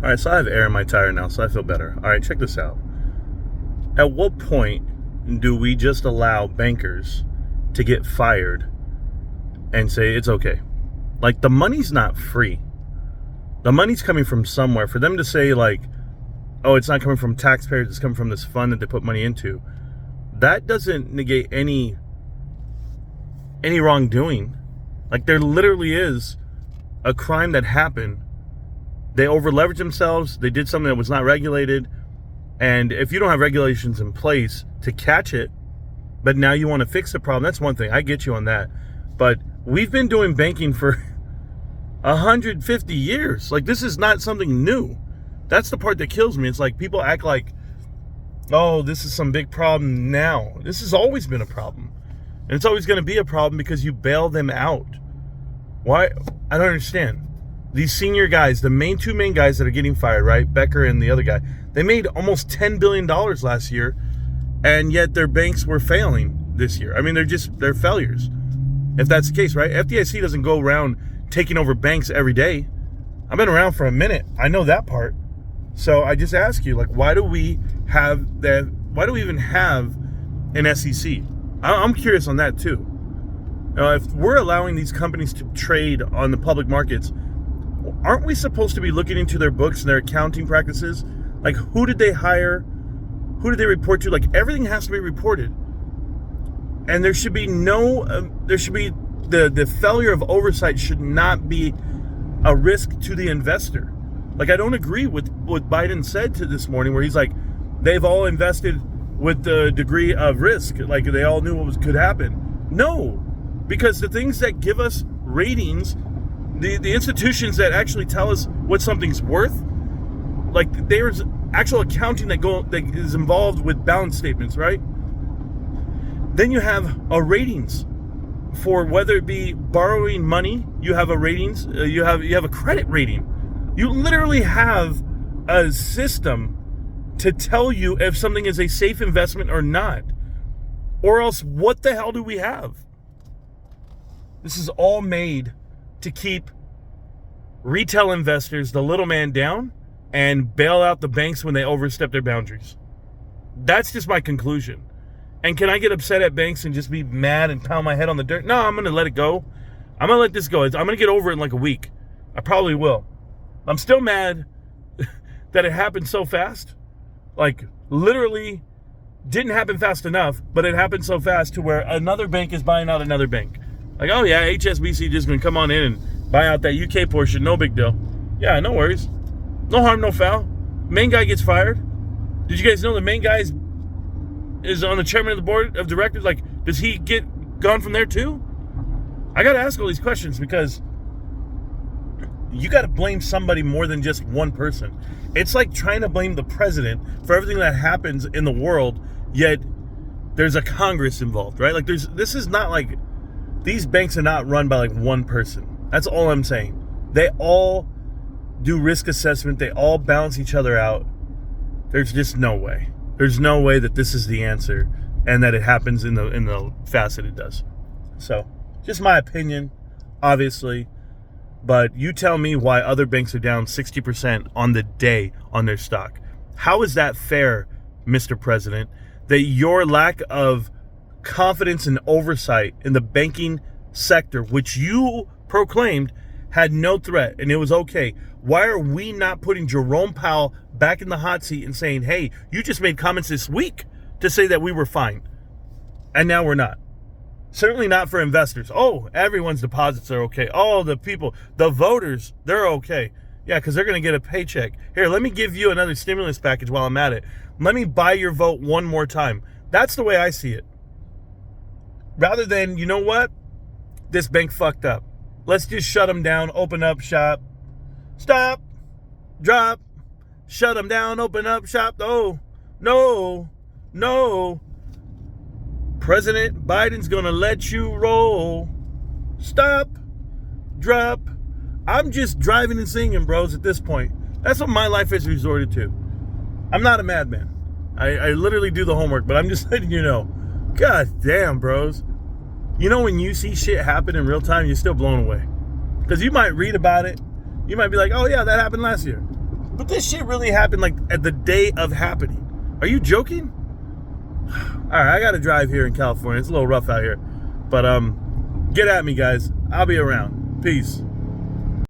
All right, so I have air in my tire now, so I feel better. All right, check this out. At what point do we just allow bankers to get fired and say it's okay? Like, the money's not free. The money's coming from somewhere. For them to say, like, oh, it's not coming from taxpayers, it's coming from this fund that they put money into, that doesn't negate any wrongdoing. Like, there literally is a crime that happened. They over-leveraged themselves. They did something that was not regulated. And if you don't have regulations in place to catch it, but now you want to fix the problem, that's one thing. I get you on that. But we've been doing banking for 150 years. Like, this is not something new. That's the part that kills me. It's like people act like, oh, this is some big problem now. This has always been a problem. And it's always going to be a problem because you bail them out. Why? I don't understand. These senior guys, the two main guys that are getting fired, right? Becker and the other guy, they made almost $10 billion last year, and yet their banks were failing this year. I mean, they're failures. If that's the case, right? FDIC doesn't go around taking over banks every day. I've been around for a minute. I know that part. So I just ask you, like, why do we have that? Why do we even have an SEC? I'm curious on that too. If we're allowing these companies to trade on the public markets, aren't we supposed to be looking into their books and their accounting practices? Like, who did they hire? Who did they report to? Like, everything has to be reported. And there should be the failure of oversight should not be a risk to the investor. Like, I don't agree with what Biden said this morning, where he's like, they've all invested with the degree of risk. Like, they all knew what could happen. No, because the things that give us ratings, the institutions that actually tell us what something's worth, like, there's actual accounting that is involved with balance statements, right? Then you have a ratings for whether it be borrowing money. You have a ratings. You have a credit rating. You literally have a system to tell you if something is a safe investment or not. Or else, what the hell do we have? This is all made to keep retail investors, the little man, down and bail out the banks when they overstep their boundaries. That's just my conclusion. And can I get upset at banks and just be mad and pound my head on the dirt? No, I'm going to let it go. I'm going to let this go. I'm going to get over it in like a week. I probably will. I'm still mad that it happened so fast. Like, literally didn't happen fast enough, but it happened so fast to where another bank is buying out another bank. Like, oh yeah, HSBC just going to come on in and buy out that UK portion. No big deal. Yeah, no worries. No harm, no foul. Main guy gets fired. Did you guys know the main guy is on the chairman of the board of directors? Like, does he get gone from there too? I got to ask all these questions because you got to blame somebody more than just one person. It's like trying to blame the president for everything that happens in the world, yet there's a Congress involved, right? Like, this is not like, these banks are not run by like one person. That's all I'm saying. They all do risk assessment. They all balance each other out. There's just no way. There's no way that this is the answer and that it happens in the facet it does. So, just my opinion, obviously. But you tell me why other banks are down 60% on the day on their stock. How is that fair, Mr. President, that your lack of confidence and oversight in the banking sector, which you proclaimed had no threat and it was okay, why are we not putting Jerome Powell back in the hot seat and saying, hey, you just made comments this week to say that we were fine, and now we're not? Certainly not for investors. Oh, everyone's deposits are okay. Oh, the people, the voters, they're okay. Yeah, because they're going to get a paycheck. Here, let me give you another stimulus package while I'm at it. Let me buy your vote one more time. That's the way I see it. Rather than, you know what? This bank fucked up. Let's just shut them down, open up shop. Stop, drop, shut them down, open up shop. Oh, no. President Biden's going to let you roll. Stop, drop. I'm just driving and singing, bros, at this point. That's what my life has resorted to. I'm not a madman. I literally do the homework, but I'm just letting you know. God damn, bros. You know, when you see shit happen in real time, you're still blown away. Because you might read about it. You might be like, oh, yeah, that happened last year. But this shit really happened like at the day of happening. Are you joking? All right, I got to drive here in California. It's a little rough out here. But get at me, guys. I'll be around. Peace.